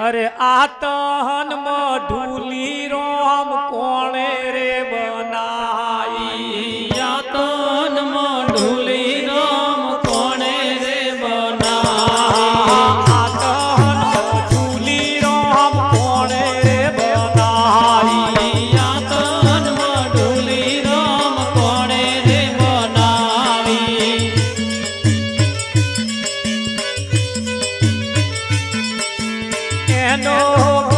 अरे आतन मधुली राम कोणे रे बनाई आतन मधुली राम कोणे रे बनाई आतन मधुली राम कोणे रे बनाई आतन मधुली राम कोणे रे बनाई एनो